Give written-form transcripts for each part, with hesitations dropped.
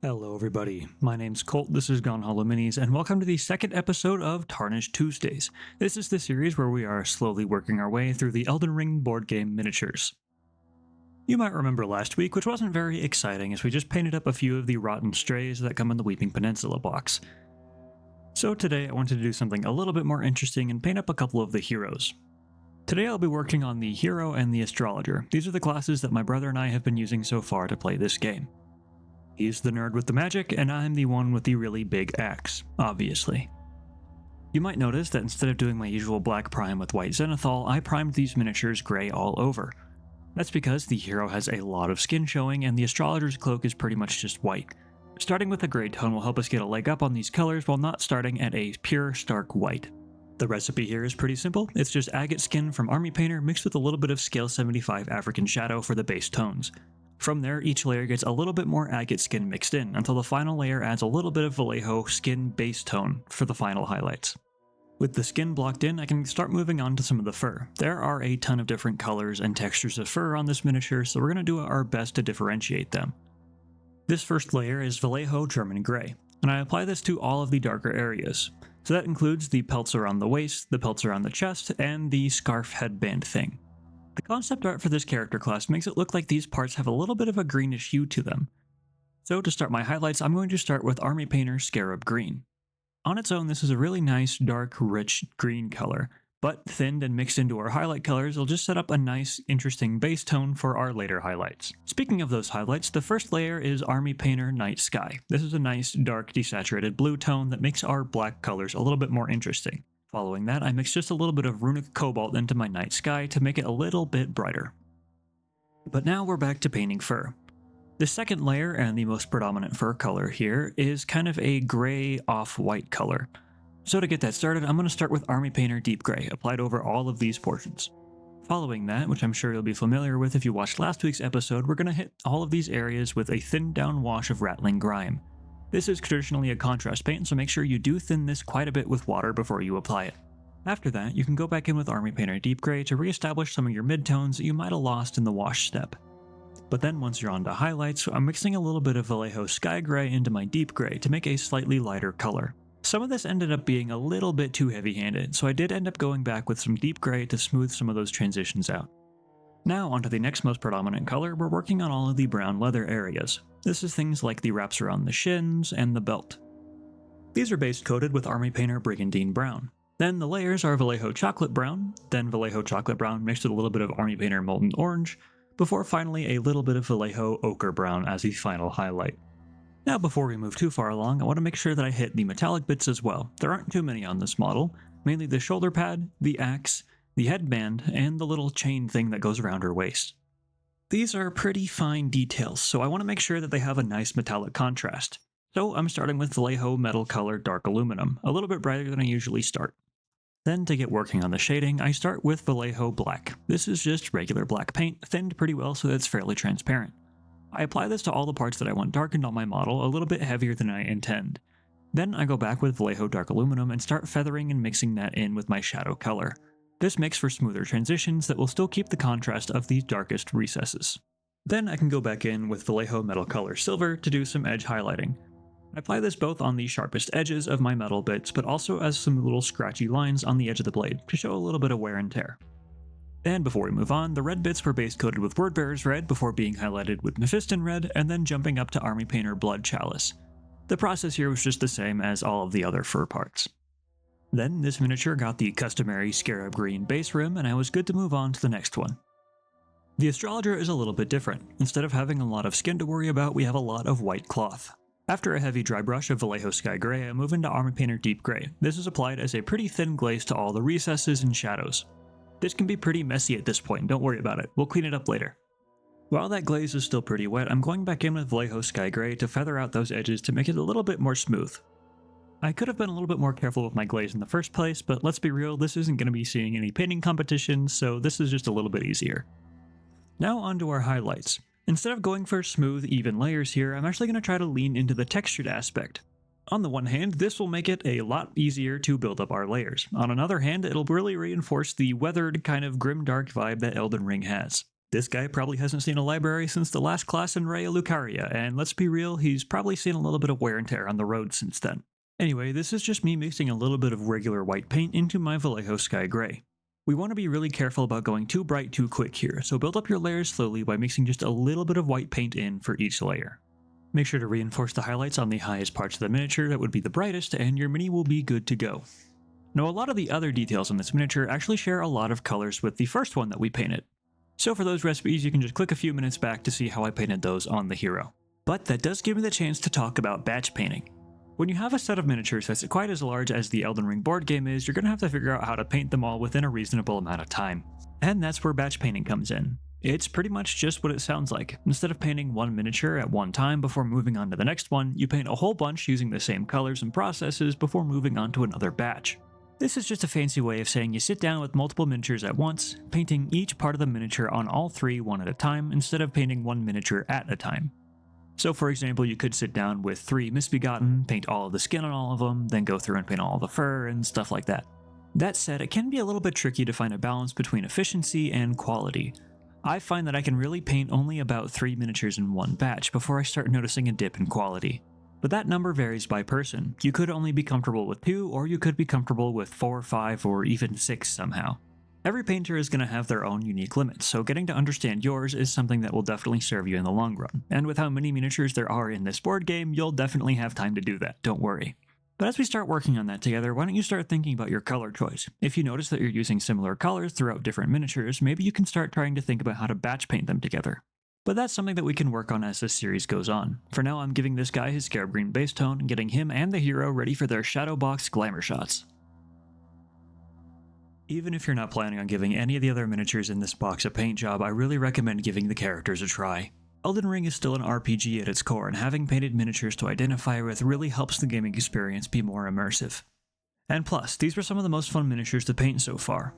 Hello everybody, my name's Colt, this is Gone Hollow Minis, and welcome to the second episode of Tarnished Tuesdays. This is the series where we are slowly working our way through the Elden Ring board game miniatures. You might remember last week, which wasn't very exciting as we just painted up a few of the rotten strays that come in the Weeping Peninsula box. So today I wanted to do something a little bit more interesting and paint up a couple of the heroes. Today I'll be working on the Hero and the Astrologer. These are the classes that my brother and I have been using so far to play this game. He's the nerd with the magic, and I'm the one with the really big axe, obviously. You might notice that instead of doing my usual black prime with white zenithal, I primed these miniatures grey all over. That's because the hero has a lot of skin showing, and the astrologer's cloak is pretty much just white. Starting with a grey tone will help us get a leg up on these colors while not starting at a pure stark white. The recipe here is pretty simple. It's just agate skin from Army Painter mixed with a little bit of scale 75 African Shadow for the base tones. From there, each layer gets a little bit more agate skin mixed in, until the final layer adds a little bit of Vallejo skin base tone for the final highlights. With the skin blocked in, I can start moving on to some of the fur. There are a ton of different colors and textures of fur on this miniature, so we're going to do our best to differentiate them. This first layer is Vallejo German Grey, and I apply this to all of the darker areas. So that includes the pelts around the waist, the pelts around the chest, and the scarf headband thing. The concept art for this character class makes it look like these parts have a little bit of a greenish hue to them. So to start my highlights, I'm going to start with Army Painter Scarab Green. On its own, this is a really nice, dark, rich green color, but thinned and mixed into our highlight colors will just set up a nice, interesting base tone for our later highlights. Speaking of those highlights, the first layer is Army Painter Night Sky. This is a nice, dark, desaturated blue tone that makes our black colors a little bit more interesting. Following that, I mix just a little bit of Runic Cobalt into my night sky to make it a little bit brighter. But now we're back to painting fur. The second layer, and the most predominant fur color here, is kind of a gray off-white color. So to get that started, I'm going to start with Army Painter Deep Gray, applied over all of these portions. Following that, which I'm sure you'll be familiar with if you watched last week's episode, we're going to hit all of these areas with a thinned down wash of Rattling Grime. This is traditionally a contrast paint, so make sure you do thin this quite a bit with water before you apply it. After that, you can go back in with Army Painter Deep Gray to re-establish some of your midtones that you might have lost in the wash step. But then once you're on to highlights, I'm mixing a little bit of Vallejo Sky Gray into my Deep Gray to make a slightly lighter color. Some of this ended up being a little bit too heavy-handed, so I did end up going back with some Deep Gray to smooth some of those transitions out. Now onto the next most predominant color, we're working on all of the brown leather areas. This is things like the wraps around the shins and the belt. These are base coated with Army Painter Brigandine Brown. Then the layers are Vallejo Chocolate Brown, then Vallejo Chocolate Brown mixed with a little bit of Army Painter Molten Orange, before finally a little bit of Vallejo Ochre Brown as the final highlight. Now before we move too far along, I want to make sure that I hit the metallic bits as well. There aren't too many on this model, mainly the shoulder pad, the axe, the headband, and the little chain thing that goes around her waist. These are pretty fine details, so I want to make sure that they have a nice metallic contrast. So I'm starting with Vallejo Metal Color Dark Aluminum, a little bit brighter than I usually start. Then to get working on the shading, I start with Vallejo Black. This is just regular black paint, thinned pretty well so that it's fairly transparent. I apply this to all the parts that I want darkened on my model a little bit heavier than I intend. Then I go back with Vallejo Dark Aluminum and start feathering and mixing that in with my shadow color. This makes for smoother transitions that will still keep the contrast of the darkest recesses. Then I can go back in with Vallejo Metal Color Silver to do some edge highlighting. I apply this both on the sharpest edges of my metal bits, but also as some little scratchy lines on the edge of the blade to show a little bit of wear and tear. And before we move on, the red bits were base coated with Wordbearer's Red before being highlighted with Mephiston Red, and then jumping up to Army Painter Blood Chalice. The process here was just the same as all of the other fur parts. Then this miniature got the customary Scarab Green base rim, and I was good to move on to the next one. The Astrologer is a little bit different. Instead of having a lot of skin to worry about, we have a lot of white cloth. After a heavy dry brush of Vallejo Sky Gray, I move into Army Painter Deep Gray. This is applied as a pretty thin glaze to all the recesses and shadows. This can be pretty messy at this point, don't worry about it, we'll clean it up later. While that glaze is still pretty wet, I'm going back in with Vallejo Sky Gray to feather out those edges to make it a little bit more smooth. I could have been a little bit more careful with my glaze in the first place, but let's be real, this isn't going to be seeing any painting competitions, so this is just a little bit easier. Now onto our highlights. Instead of going for smooth, even layers here, I'm actually going to try to lean into the textured aspect. On the one hand, this will make it a lot easier to build up our layers. On another hand, it'll really reinforce the weathered, kind of grimdark vibe that Elden Ring has. This guy probably hasn't seen a library since the last class in Raya Lucaria, and let's be real, he's probably seen a little bit of wear and tear on the road since then. Anyway, this is just me mixing a little bit of regular white paint into my Vallejo Sky Gray. We want to be really careful about going too bright too quick here, so build up your layers slowly by mixing just a little bit of white paint in for each layer. Make sure to reinforce the highlights on the highest parts of the miniature that would be the brightest, and your mini will be good to go. Now, a lot of the other details on this miniature actually share a lot of colors with the first one that we painted. So for those recipes, you can just click a few minutes back to see how I painted those on the hero. But that does give me the chance to talk about batch painting. When you have a set of miniatures that's quite as large as the Elden Ring board game is, you're going to have to figure out how to paint them all within a reasonable amount of time. And that's where batch painting comes in. It's pretty much just what it sounds like. Instead of painting one miniature at one time before moving on to the next one, you paint a whole bunch using the same colors and processes before moving on to another batch. This is just a fancy way of saying you sit down with multiple miniatures at once, painting each part of the miniature on all three one at a time instead of painting one miniature at a time. So for example, you could sit down with 3 Misbegotten, paint all of the skin on all of them, then go through and paint all the fur and stuff like that. That said, it can be a little bit tricky to find a balance between efficiency and quality. I find that I can really paint only about 3 miniatures in one batch before I start noticing a dip in quality. But that number varies by person. You could only be comfortable with 2, or you could be comfortable with 4, 5, or even 6 somehow. Every painter is going to have their own unique limits, so getting to understand yours is something that will definitely serve you in the long run. And with how many miniatures there are in this board game, you'll definitely have time to do that, don't worry. But as we start working on that together, why don't you start thinking about your color choice? If you notice that you're using similar colors throughout different miniatures, maybe you can start trying to think about how to batch paint them together. But that's something that we can work on as this series goes on. For now, I'm giving this guy his scarab green base tone and getting him and the hero ready for their shadow box glamour shots. Even if you're not planning on giving any of the other miniatures in this box a paint job, I really recommend giving the characters a try. Elden Ring is still an RPG at its core, and having painted miniatures to identify with really helps the gaming experience be more immersive. And plus, these were some of the most fun miniatures to paint so far.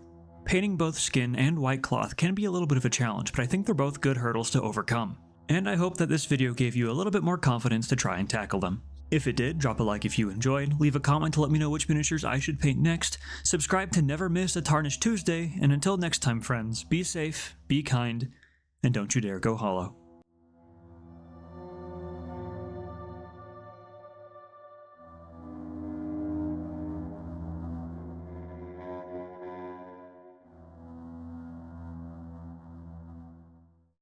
Painting both skin and white cloth can be a little bit of a challenge, but I think they're both good hurdles to overcome. And I hope that this video gave you a little bit more confidence to try and tackle them. If it did, drop a like if you enjoyed, leave a comment to let me know which miniatures I should paint next, subscribe to never miss a Tarnished Tuesday, and until next time friends, be safe, be kind, and don't you dare go hollow.